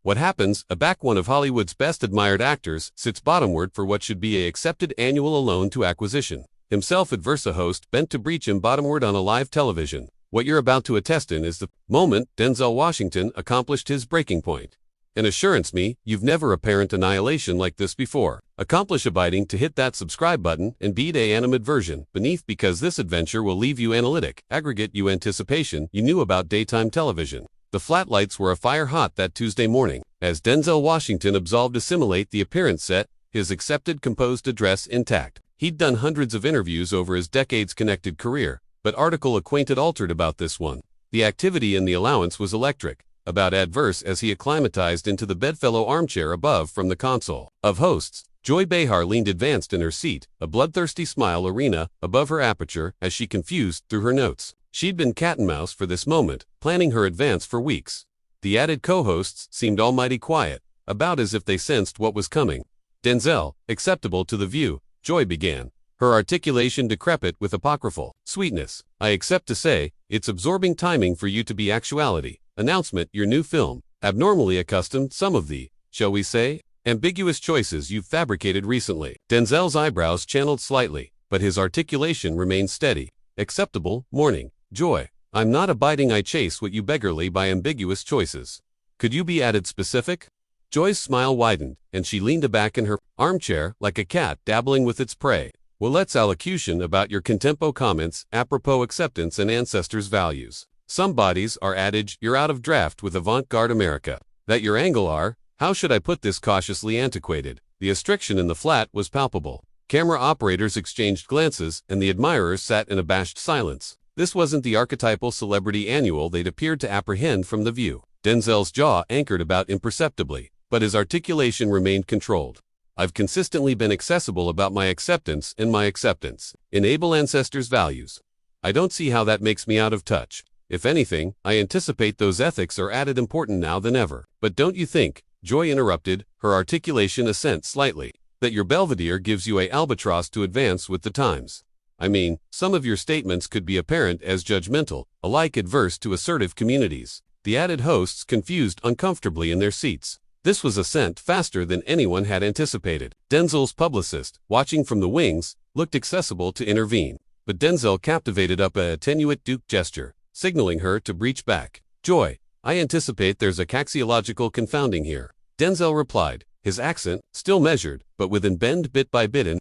What happens? One of Hollywood's best admired actors sits bottomward for what should be a accepted annual loan to acquisition. Himself adverse a host bent to breach him bottomward on a live television. What you're about to attest in is the moment Denzel Washington accomplished his breaking point. An assurance me, you've never apparent annihilation like this before. Accomplish abiding to hit that subscribe button and beat a animate version beneath because this adventure will leave you analytic, aggregate you anticipation you knew about daytime television. The flat lights were afire hot that Tuesday morning, as Denzel Washington absolved assimilate the appearance set, his accepted composed address intact. He'd done hundreds of interviews over his decades-connected career, but article acquainted altered about this one. The activity in the allowance was electric, about adverse as he acclimatized into the bedfellow armchair above from the console of hosts. Joy Behar leaned advanced in her seat, a bloodthirsty smile arena above her aperture as she confused through her notes. She'd been cat and mouse for this moment, planning her advance for weeks. The added co-hosts seemed almighty quiet, about as if they sensed what was coming. Denzel, acceptable to the view, Joy began, her articulation decrepit with apocryphal sweetness. I accept to say, it's absorbing timing for you to be actuality. Announcement, your new film, abnormally accustomed some of the, shall we say, ambiguous choices you've fabricated recently. Denzel's eyebrows channeled slightly, but his articulation remained steady. Acceptable, morning, Joy. I'm not abiding I chase what you beggarly by ambiguous choices. Could you be added specific? Joy's smile widened, and she leaned back in her armchair like a cat dabbling with its prey. Well, let's allocution about your contempo comments apropos acceptance and ancestors' values. Some bodies are adage you're out of draft with avant-garde America. That your angle are, how should I put this cautiously antiquated? The restriction in the flat was palpable. Camera operators exchanged glances and the admirers sat in abashed silence. This wasn't the archetypal celebrity annual they'd appeared to apprehend from the view. Denzel's jaw anchored about imperceptibly, but his articulation remained controlled. I've consistently been accessible about my acceptance and my acceptance. Enable ancestors' values. I don't see how that makes me out of touch. If anything, I anticipate those ethics are added important now than ever. But don't you think, Joy interrupted, her articulation assent slightly, that your Belvedere gives you a albatross to advance with the times? I mean, some of your statements could be apparent as judgmental, alike adverse to assertive communities. The added hosts confused uncomfortably in their seats. This was assent faster than anyone had anticipated. Denzel's publicist, watching from the wings, looked accessible to intervene. But Denzel captivated up a attenuate Duke gesture, signaling her to breach back. Joy, I anticipate there's a caxiological confounding here. Denzel replied, his accent, still measured, but within bend bit by bit in.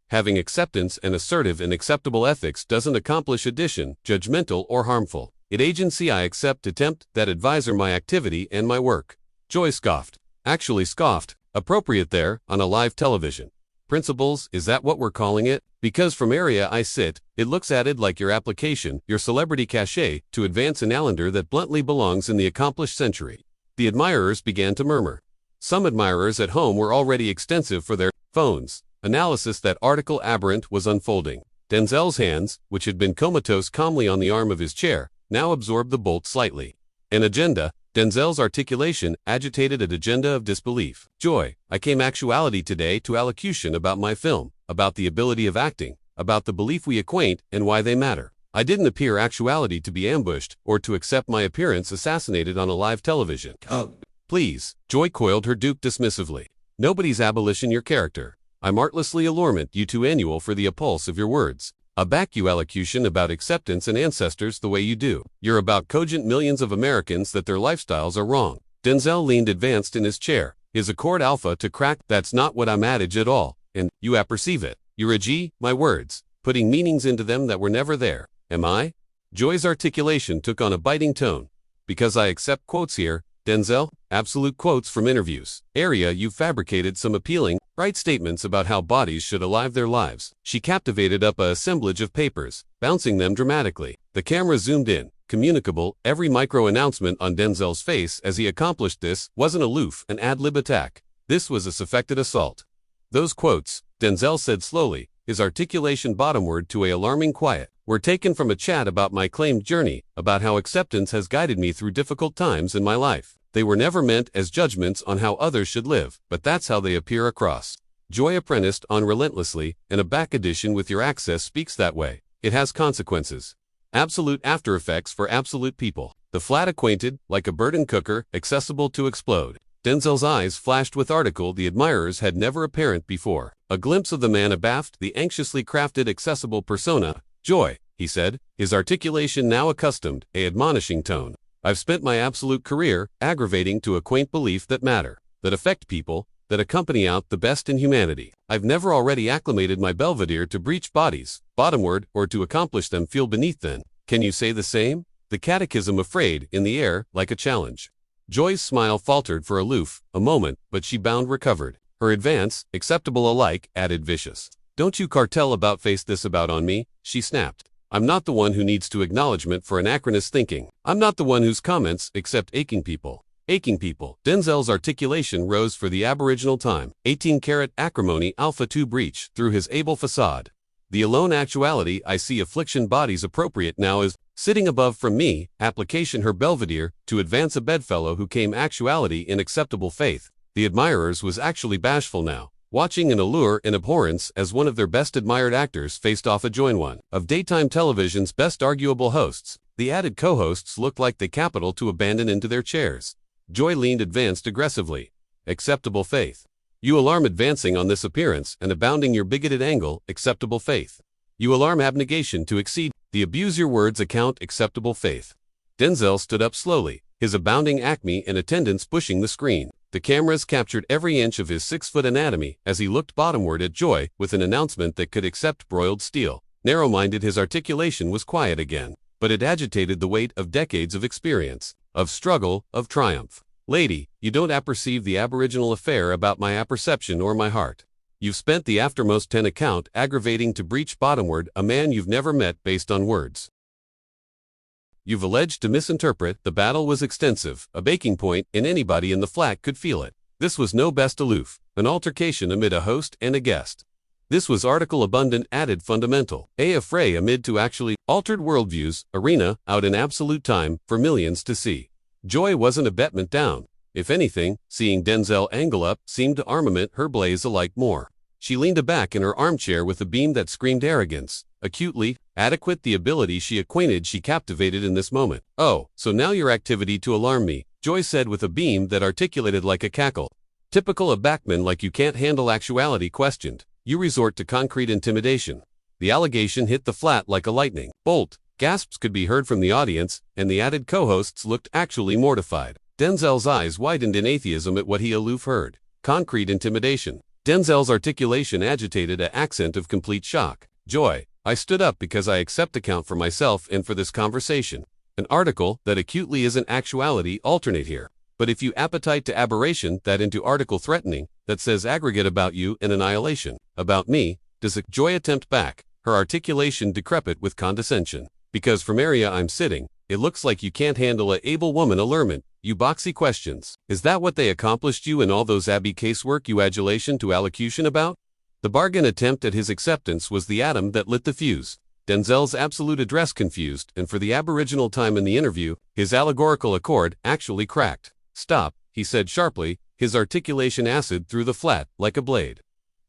Having acceptance and assertive and acceptable ethics doesn't accomplish addition, judgmental or harmful. It agency I accept attempt that advisor my activity and my work. Joy scoffed. Actually scoffed, appropriate there, on a live television. Principles, is that what we're calling it? Because from area I sit, it looks at it like your application, your celebrity cachet, to advance an allender that bluntly belongs in the accomplished century. The admirers began to murmur. Some admirers at home were already extensive for their phones. Analysis that article aberrant was unfolding. Denzel's hands, which had been comatose calmly on the arm of his chair, now absorbed the bolt slightly. An agenda. Denzel's articulation agitated an agenda of disbelief. Joy, I came actuality today to allocution about my film, about the ability of acting, about the belief we acquaint and why they matter. I didn't appear actuality to be ambushed or to accept my appearance assassinated on a live television. Please, Joy coiled her Duke dismissively. Nobody's abolition your character. I'm artlessly allurement you to annual for the appulse of your words. I back you allocution about acceptance and ancestors the way you do. You're about cogent millions of Americans that their lifestyles are wrong. Denzel leaned advanced in his chair, his accord alpha to crack. That's not what I'm adage at all, and you apperceive it. You're a G, my words, putting meanings into them that were never there. Am I? Joy's articulation took on a biting tone. Because I accept quotes here, Denzel, absolute quotes from interviews. Area you've fabricated some appealing, right statements about how bodies should alive their lives. She captivated up a assemblage of papers, bouncing them dramatically. The camera zoomed in, communicable, every micro-announcement on Denzel's face as he accomplished this wasn't aloof, an ad-lib attack. This was a suspected assault. Those quotes, Denzel said slowly, his articulation bottomward to a alarming quiet, were taken from a chat about my claimed journey, about how acceptance has guided me through difficult times in my life. They were never meant as judgments on how others should live, but that's how they appear across. Joy apprenticed on relentlessly, and a back edition with your access speaks that way. It has consequences. Absolute after effects for absolute people. The flat acquainted, like a burden cooker, accessible to explode. Denzel's eyes flashed with article the admirers had never apparent before. A glimpse of the man abaft the anxiously crafted accessible persona. Joy, he said, his articulation now accustomed, a admonishing tone. I've spent my absolute career aggravating to a quaint belief that matter, that affect people, that accompany out the best in humanity. I've never already acclimated my belvedere to breach bodies, bottomward, or to accomplish them feel beneath then. Can you say the same? The catechism afraid, in the air, like a challenge. Joy's smile faltered for aloof, a moment, but she bound recovered. Her advance, acceptable alike, added vicious. Don't you cartel about face this about on me, she snapped. I'm not the one who needs to acknowledgement for anachronous thinking. I'm not the one whose comments accept aching people. Aching people. Denzel's articulation rose for the aboriginal time. 18-karat acrimony Alpha 2 breach through his able facade. The alone actuality I see affliction bodies appropriate now is sitting above from me, application her belvedere, to advance a bedfellow who came actuality in acceptable faith. The admirers was actually bashful now, watching an allure in abhorrence as one of their best admired actors faced off adjoin one of daytime television's best arguable hosts. The added co-hosts looked like the capital to abandon into their chairs. Joy leaned advanced aggressively. Acceptable faith. You alarm advancing on this appearance and abounding your bigoted angle, acceptable faith. You alarm abnegation to exceed the abuse your words account acceptable faith. Denzel stood up slowly, his abounding acme in attendance pushing the screen. The cameras captured every inch of his 6-foot anatomy as he looked bottomward at Joy with an announcement that could accept broiled steel. Narrow-minded, his articulation was quiet again, but it agitated the weight of decades of experience, of struggle, of triumph. Lady, you don't apperceive the aboriginal affair about my apperception or my heart. You've spent the aftermost 10 account aggravating to breach bottomward a man you've never met based on words. You've alleged to misinterpret. The battle was extensive, a baking point, and anybody in the flat could feel it. This was no best aloof, an altercation amid a host and a guest. This was article abundant added fundamental, a affray amid to actually altered worldviews, arena, out in absolute time, for millions to see. Joy wasn't a betment down. If anything, seeing Denzel angle up seemed to armament her blaze alike more. She leaned aback in her armchair with a beam that screamed arrogance. Acutely, adequate the ability she acquainted she captivated in this moment. Oh, so now your activity to alarm me, Joy said with a beam that articulated like a cackle. Typical of backman like you can't handle actuality questioned. You resort to concrete intimidation. The allegation hit the flat like a lightning bolt. Gasps could be heard from the audience, and the added co-hosts looked actually mortified. Denzel's eyes widened in atheism at what he aloof heard. Concrete intimidation. Denzel's articulation agitated an accent of complete shock. Joy, I stood up because I accept account for myself and for this conversation. An article that acutely isn't actuality alternate here. But if you appetite to aberration that into article threatening, that says aggregate about you and annihilation, about me, does a Joy attempt back, her articulation decrepit with condescension. Because from area I'm sitting, it looks like you can't handle a able woman allurement, you boxy questions. Is that what they accomplished you in all those Abbey casework you adulation to allocution about? The bargain attempt at his acceptance was the atom that lit the fuse. Denzel's absolute address confused, and for the aboriginal time in the interview, his allegorical accord actually cracked. Stop, he said sharply, his articulation acid through the flat, like a blade.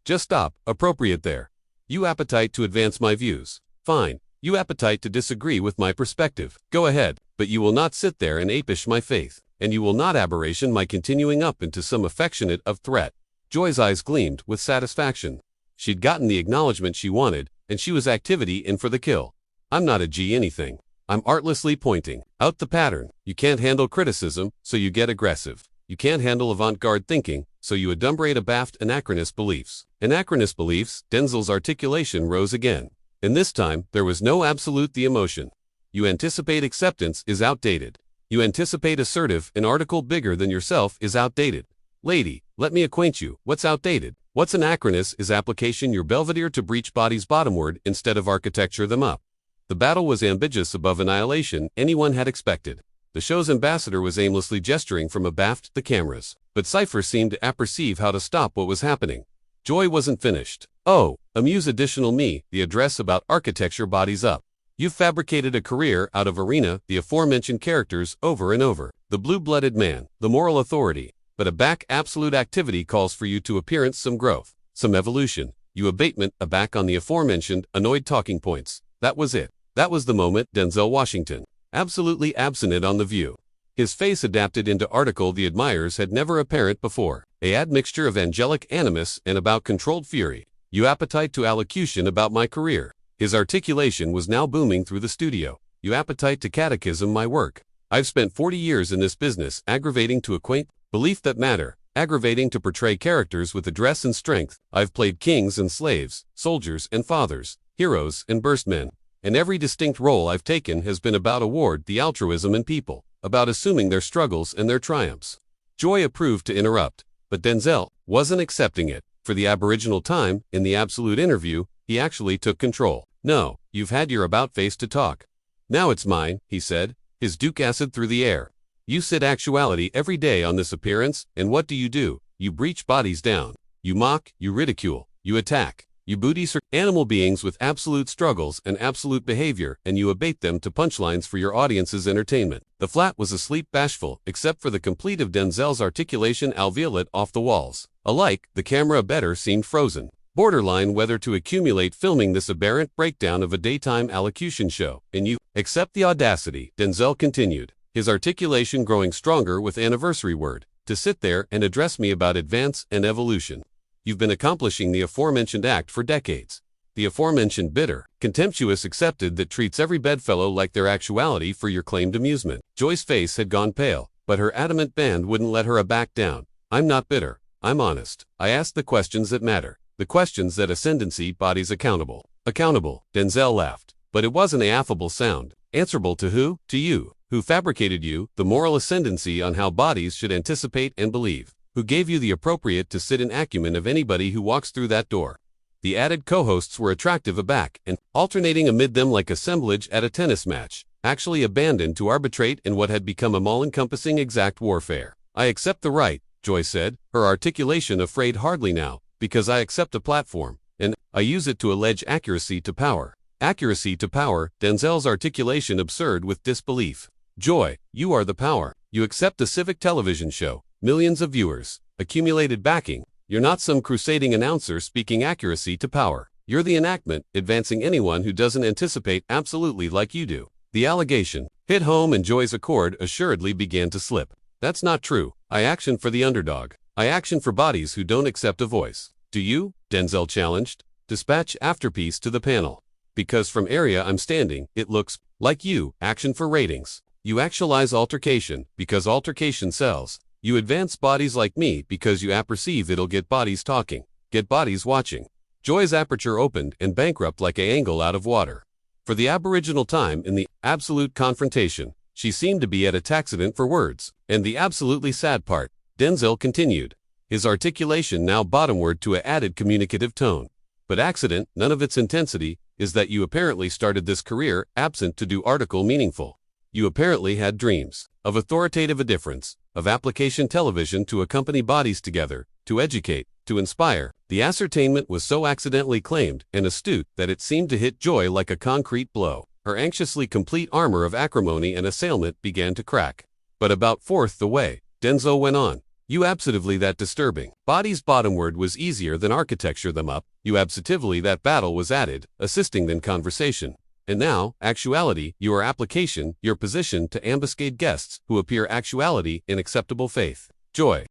Just stop, appropriate there. You appetite to advance my views. Fine. You appetite to disagree with my perspective. Go ahead, but you will not sit there and apish my faith, and you will not aberration my continuing up into some affectionate of threat. Joy's eyes gleamed with satisfaction. She'd gotten the acknowledgement she wanted, and she was activity in for the kill. I'm not a G anything. I'm artlessly pointing out the pattern. You can't handle criticism, so you get aggressive. You can't handle avant-garde thinking, so you adumbrate abaft anachronous beliefs. Anachronous beliefs, Denzel's articulation rose again. And this time, there was no absolute the emotion. You anticipate acceptance is outdated. You anticipate assertive an article bigger than yourself is outdated. Lady, let me acquaint you, what's outdated? What's anachronous is application your belvedere to breach bodies bottomward instead of architecture them up. The battle was ambiguous above annihilation anyone had expected. The show's ambassador was aimlessly gesturing from abaft the cameras, but Cypher seemed to apperceive how to stop what was happening. Joy wasn't finished. Oh, amuse additional me, the address about architecture bodies up. You've fabricated a career out of arena, the aforementioned characters over and over. The blue-blooded man, the moral authority. But a back absolute activity calls for you to appearance some growth, some evolution. You abatement, a back on the aforementioned, annoyed talking points. That was it. That was the moment, Denzel Washington. Absolutely abstinent on the view. His face adapted into article the admirers had never apparent before. A admixture of angelic animus and about controlled fury. You appetite to allocution about my career. His articulation was now booming through the studio. You appetite to catechism my work. I've spent 40 years in this business, aggravating to acquaint, belief that matter, aggravating to portray characters with address and strength. I've played kings and slaves, soldiers and fathers, heroes and burstmen. And every distinct role I've taken has been about award the altruism in people, about assuming their struggles and their triumphs. Joy approved to interrupt, but Denzel wasn't accepting it. For the aboriginal time, in the absolute interview, he actually took control. No, you've had your about face to talk. Now it's mine, he said, his duke acid through the air. You sit actuality every day on this appearance, and what do? You breach bodies down. You mock, you ridicule, you attack. You booty animal beings with absolute struggles and absolute behavior, and you abate them to punchlines for your audience's entertainment. The flat was asleep bashful, except for the complete of Denzel's articulation alveolate off the walls. Alike, the camera better seemed frozen. Borderline whether to accumulate filming this aberrant breakdown of a daytime allocution show. And you accept the audacity, Denzel continued, his articulation growing stronger with anniversary word, to sit there and address me about advance and evolution. You've been accomplishing the aforementioned act for decades. The aforementioned bitter, contemptuous accepted that treats every bedfellow like their actuality for your claimed amusement. Joy's face had gone pale, but her adamant band wouldn't let her back down. I'm not bitter. I'm honest. I ask the questions that matter. The questions that ascendancy bodies accountable. Accountable, Denzel laughed. But it wasn't an affable sound. Answerable to who? To you. Who fabricated you, the moral ascendancy on how bodies should anticipate and believe. Who gave you the appropriate to sit in acumen of anybody who walks through that door. The added co-hosts were attractive aback, and, alternating amid them like assemblage at a tennis match, actually abandoned to arbitrate in what had become a all-encompassing exact warfare. I accept the right, Joy said, her articulation afraid hardly now, because I accept a platform, and I use it to allege accuracy to power. Accuracy to power, Denzel's articulation absurd with disbelief. Joy, you are the power. You accept the civic television show. Millions of viewers, accumulated backing. You're not some crusading announcer speaking accuracy to power. You're the enactment, advancing anyone who doesn't anticipate absolutely like you do. The allegation hit home and Joy's accord assuredly began to slip. That's not true. I action for the underdog. I action for bodies who don't accept a voice. Do you? Denzel challenged. Dispatch afterpiece to the panel. Because from area I'm standing, it looks like you action for ratings. You actualize altercation, because altercation sells. You advance bodies like me because you apperceive it'll get bodies talking, get bodies watching. Joy's aperture opened and bankrupt like a angle out of water. For the aboriginal time in the absolute confrontation, she seemed to be at a taxident for words. And the absolutely sad part, Denzel continued, his articulation now bottomward to a added communicative tone. But accident, none of its intensity, is that you apparently started this career absent to do article meaningful. You apparently had dreams of authoritative indifference, of application television to accompany bodies together, to educate, to inspire. The ascertainment was so accidentally claimed and astute that it seemed to hit Joy like a concrete blow. Her anxiously complete armor of acrimony and assailment began to crack. But about fourth the way, Denzel went on. You absentively that disturbing. Bodies bottomward was easier than architecture them up. You absentively that battle was added, assisting than conversation. And now, actuality, your application, your position to ambuscade guests who appear actuality in acceptable faith. Joy.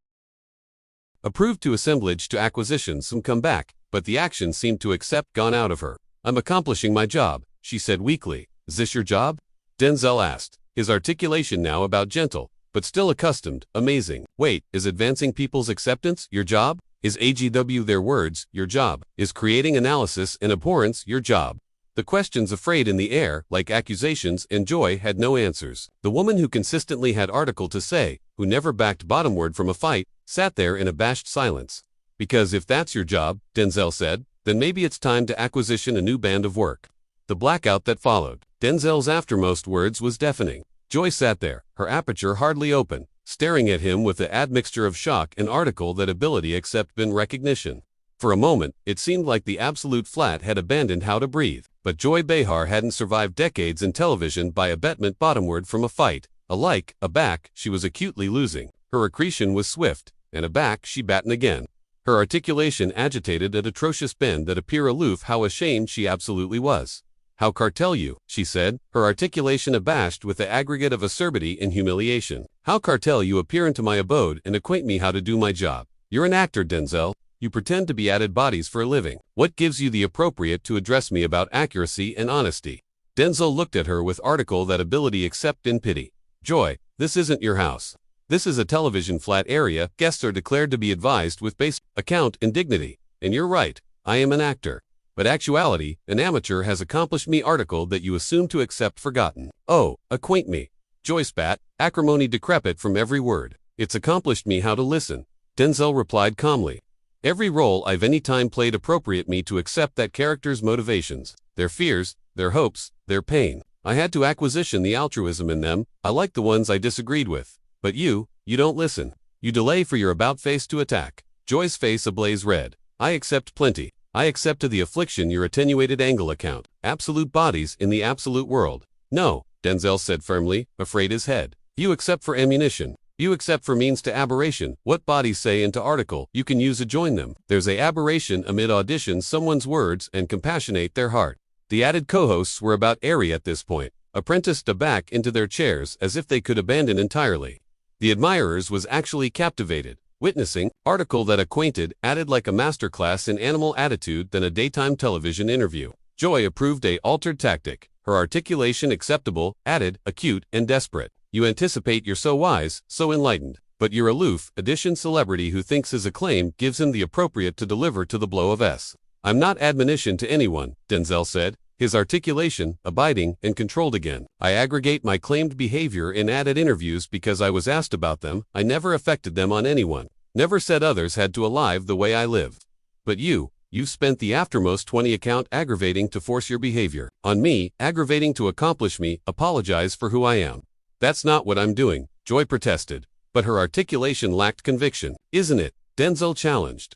Approved to assemblage to acquisition some come back, but the action seemed to accept gone out of her. I'm accomplishing my job, she said weakly. Is this your job? Denzel asked, his articulation now about gentle, but still accustomed, amazing. Wait, is advancing people's acceptance your job? Is AGW their words your job? Is creating analysis and abhorrence your job? The questions afraid in the air, like accusations, and Joy had no answers. The woman who consistently had article to say, who never backed bottomward from a fight, sat there in abashed silence. Because if that's your job, Denzel said, then maybe it's time to acquisition a new band of work. The blackout that followed. Denzel's aftermost words was deafening. Joy sat there, her aperture hardly open, staring at him with the admixture of shock and article that ability except bin recognition. For a moment, it seemed like the absolute flat had abandoned how to breathe. But Joy Behar hadn't survived decades in television by abetment bottomward from a fight. Alike, aback, she was acutely losing. Her accretion was swift, and aback she batten again. Her articulation agitated at atrocious bend that appear aloof how ashamed she absolutely was. How cartel you, she said, her articulation abashed with the aggregate of acerbity and humiliation. How cartel you appear into my abode and acquaint me how to do my job. You're an actor, Denzel. You pretend to be added bodies for a living. What gives you the appropriate to address me about accuracy and honesty? Denzel looked at her with article that ability except in pity. Joy, this isn't your house. This is a television flat area. Guests are declared to be advised with base account and dignity. And you're right, I am an actor. But actuality, an amateur has accomplished me article that you assume to accept forgotten. Oh, acquaint me. Joy spat, acrimony decrepit from every word. It's accomplished me how to listen. Denzel replied calmly. Every role I've any time played appropriate me to accept that character's motivations, their fears, their hopes, their pain. I had to acquisition the altruism in them. I liked the ones I disagreed with. But you don't listen. You delay for your about face to attack. Joy's face ablaze red. I accept plenty. I accept to the affliction your attenuated angle account. Absolute bodies in the absolute world. No, Denzel said firmly, afraid his head. You accept for ammunition. You accept for means to aberration. What bodies say into article you can use to join them. There's a aberration amid audition someone's words and compassionate their heart. The added co-hosts were about airy at this point, apprenticed aback into their chairs as if they could abandon entirely. The admirers was actually captivated, witnessing article that acquainted, added like a masterclass in animal attitude than a daytime television interview. Joy approved a altered tactic, her articulation acceptable, added, acute, and desperate. You anticipate you're so wise, so enlightened, but you're aloof, addition celebrity who thinks his acclaim gives him the appropriate to deliver to the blow of S. I'm not admonition to anyone, Denzel said, his articulation, abiding, and controlled again. I aggregate my claimed behavior in added interviews because I was asked about them. I never affected them on anyone. Never said others had to alive the way I live. But you've spent the aftermost 20 account aggravating to force your behavior. On me, aggravating to accomplish me, apologize for who I am. That's not what I'm doing, Joy protested. But her articulation lacked conviction. Isn't it? Denzel challenged.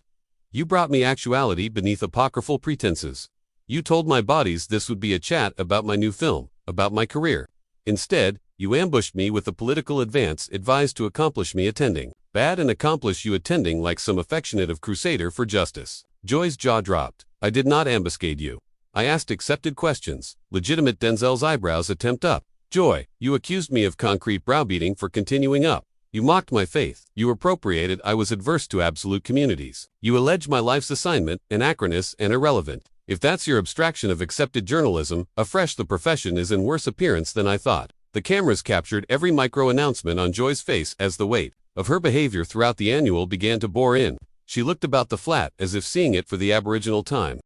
You brought me actuality beneath apocryphal pretenses. You told my bodies this would be a chat about my new film, about my career. Instead, you ambushed me with a political advance advised to accomplish me attending. Bad and accomplish you attending like some affectionate of crusader for justice. Joy's jaw dropped. I did not ambuscade you. I asked accepted questions. Legitimate. Denzel's eyebrows attempt up. Joy, you accused me of concrete browbeating for continuing up. You mocked my faith. You appropriated I was adverse to absolute communities. You allege my life's assignment, anachronous and irrelevant. If that's your abstraction of accepted journalism, afresh the profession is in worse appearance than I thought. The cameras captured every micro-announcement on Joy's face as the weight of her behavior throughout the annual began to bore in. She looked about the flat as if seeing it for the aboriginal time.